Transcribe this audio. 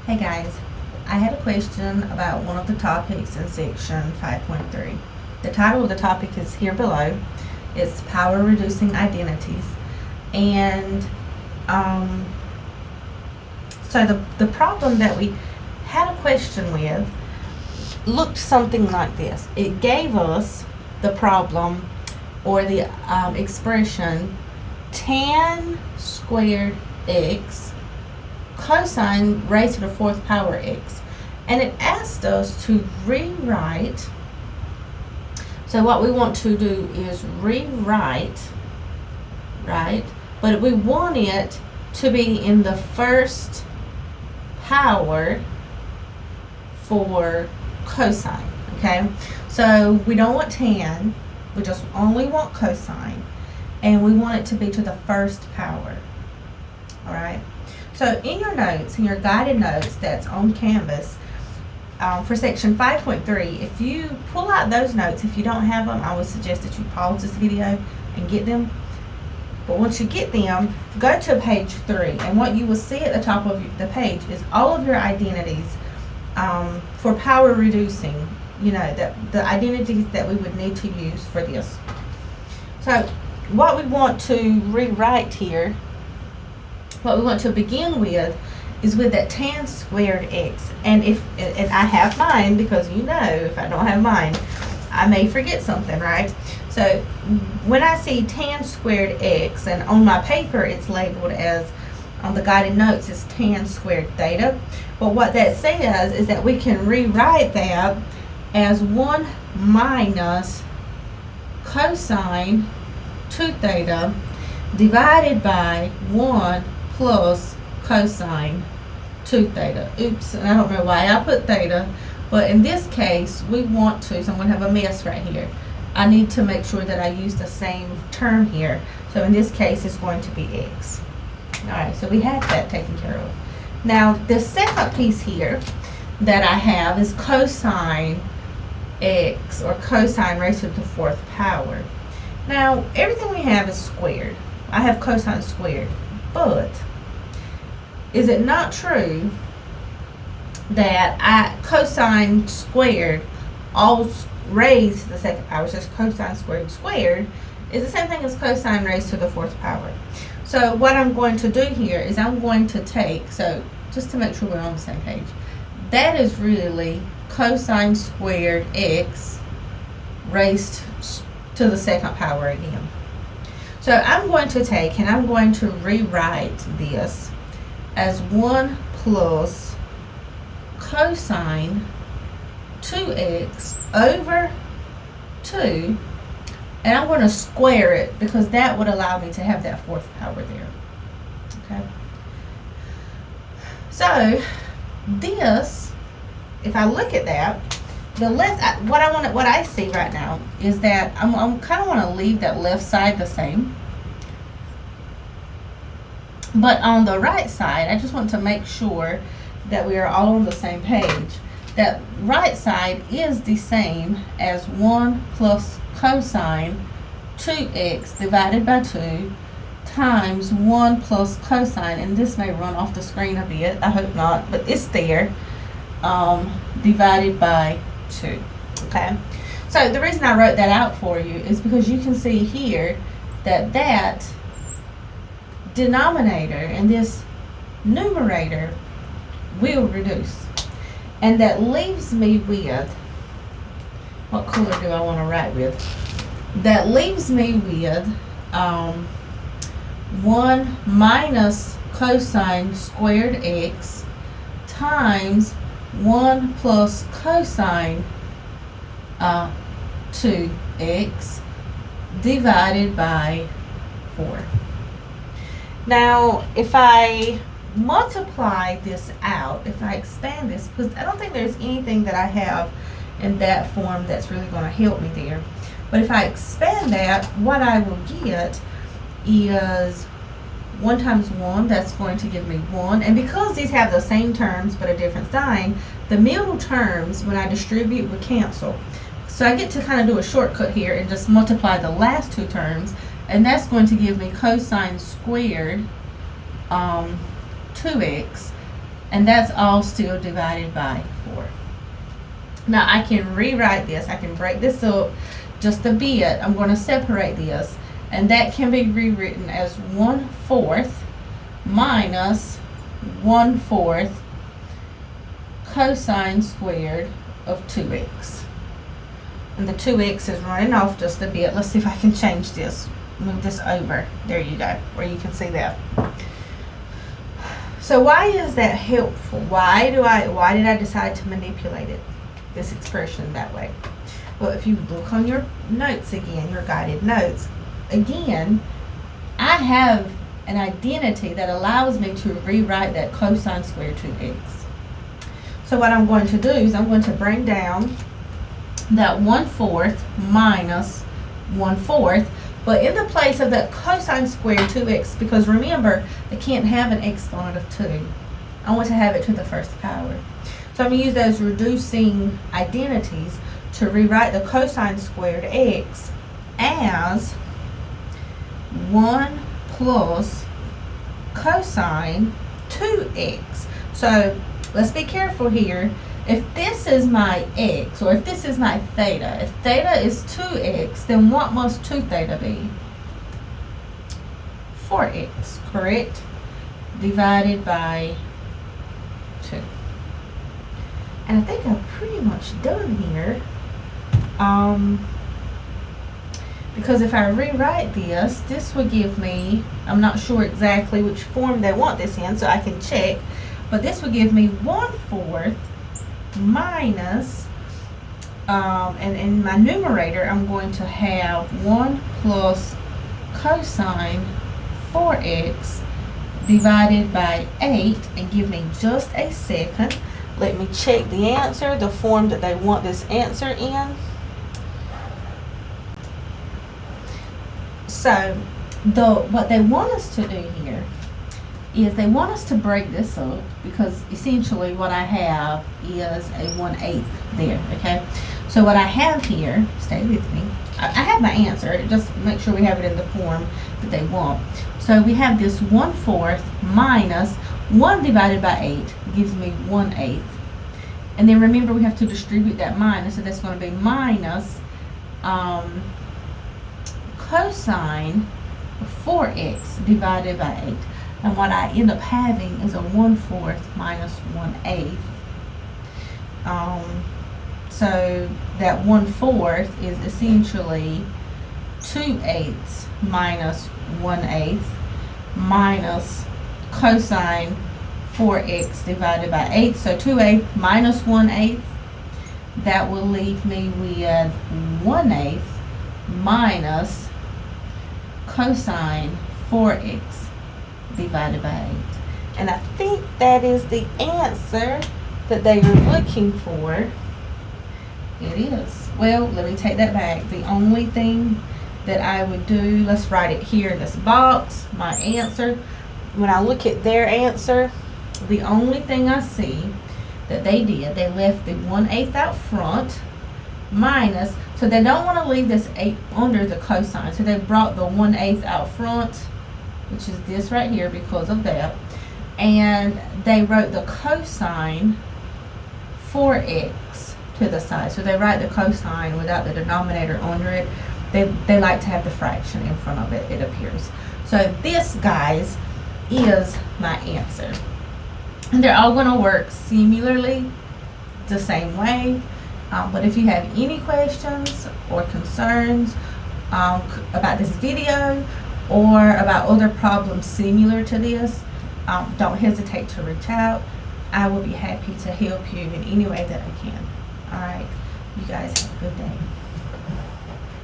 Hey guys, I had a question about one of the topics in section 5.3. The title of the topic is here below. It's Power Reducing Identities. And so the problem that we had a question with looked something like this. It gave us the problem or the expression tan squared x cosine raised to the fourth power x, and it asked us to rewrite. So what we want to do is rewrite, right, but we want it to be in the first power for cosine. Okay, so we don't want tan, we just only want cosine, and we want it to be to the first power. All right, so in your notes, in your guided notes that's on Canvas, for section 5.3, if you pull out those notes, if you don't have them, I would suggest that you pause this video and get them. But once you get them, go to page 3, and what you will see at the top of the page is all of your identities for power reducing, the identities that we would need to use for this. So what we want to rewrite here, what we want to begin with is with that tan squared x. And I have mine, because if I don't have mine, I may forget something, right? So when I see tan squared x, and on my paper it's labeled as, on the guided notes, it's tan squared theta. But what that says is that we can rewrite that as 1 minus cosine 2 theta divided by 1 plus cosine 2 theta. Oops, and I don't know why I put theta, but in this case we want to, so I'm going to have a mess right here. I need to make sure that I use the same term here. So in this case it's going to be x. Alright, so we have that taken care of. Now the second piece here that I have is cosine x, or cosine raised to the fourth power. Now everything we have is squared. I have cosine squared, but is it not true that cosine squared all raised to the second power, so cosine squared squared is the same thing as cosine raised to the fourth power. So what I'm going to do here is I'm going to take, so just to make sure we're on the same page, that is really cosine squared x raised to the second power again. So I'm going to take and I'm going to rewrite this as 1 plus cosine 2x over 2, and I'm going to square it because that would allow me to have that fourth power there. Okay. So this, if I look at that, the left, what I see right now is that I'm kind of want to leave that left side the same. But on the right side, I just want to make sure that we are all on the same page. That right side is the same as 1 plus cosine 2x divided by 2 times 1 plus cosine, and this may run off the screen a bit, I hope not, but it's there, divided by 2. Okay, so the reason I wrote that out for you is because you can see here that denominator and this numerator will reduce, and that leaves me with, what color do I want to write with? That leaves me with 1 minus cosine squared x times 1 plus cosine 2x divided by 4. Now, if I multiply this out, if I expand this, because I don't think there's anything that I have in that form that's really going to help me there. But if I expand that, what I will get is 1 times 1, that's going to give me 1. And because these have the same terms but a different sign, the middle terms, when I distribute, will cancel. So I get to kind of do a shortcut here and just multiply the last 2 terms, and that's going to give me cosine squared 2x And that's all still divided by 4. Now I can rewrite this. I can break this up just a bit. I'm going to separate this. And that can be rewritten as 1/4 minus 1/4 cosine squared of 2x. And the 2x is running off just a bit. Let's see if I can change this. Move this over. There you go, where you can see that. So why is that helpful? Why did I decide to manipulate it, this expression, that way? Well, if you look on your notes again, your guided notes, again, I have an identity that allows me to rewrite that cosine squared 2x. So what I'm going to do is I'm going to bring down that 1/4 minus 1/4, but in the place of that cosine squared 2x, because remember, I can't have an exponent of 2. I want to have it to the first power. So I'm going to use those reducing identities to rewrite the cosine squared x as 1 plus cosine 2x. So let's be careful here. If this is my x, or if this is my theta, if theta is 2x, then what must 2 theta be? 4x, correct? Divided by 2. And I think I'm pretty much done here. Because if I rewrite this, this would give me, I'm not sure exactly which form they want this in, so I can check, but this would give me 1/4 minus, and in my numerator, I'm going to have 1 plus cosine 4x divided by 8, and give me just a second. Let me check the answer, the form that they want this answer in. So what they want us to do here is they want us to break this up, because essentially what I have is a 1/8 there, okay? So what I have here, stay with me, I have my answer, just make sure we have it in the form that they want. So we have this 1/4 minus 1 divided by 8 gives me 1/8. And then remember, we have to distribute that minus, so that's going to be minus cosine 4x divided by 8. And what I end up having is a 1/4 minus 1/8. So that 1/4 is essentially 2/8 minus 1/8 minus cosine 4x divided by 8. So 2/8 minus 1/8, that will leave me with 1/8 minus cosine 4x divided by 8. And I think that is the answer that they are looking for. It is. Well, let me take that back. The only thing that I would do, let's write it here in this box, my answer. When I look at their answer, the only thing I see that they did, they left the 1/8 out front, minus, so they don't want to leave this 8 under the cosine, so they brought the 1/8 out front, which is this right here, because of that, and they wrote the cosine 4x to the side. So they write the cosine without the denominator under it. They like to have the fraction in front of it, it appears. So this, guys, is my answer. And they're all going to work similarly, the same way. But if you have any questions or concerns about this video or about other problems similar to this, don't hesitate to reach out. I will be happy to help you in any way that I can. All right, you guys have a good day.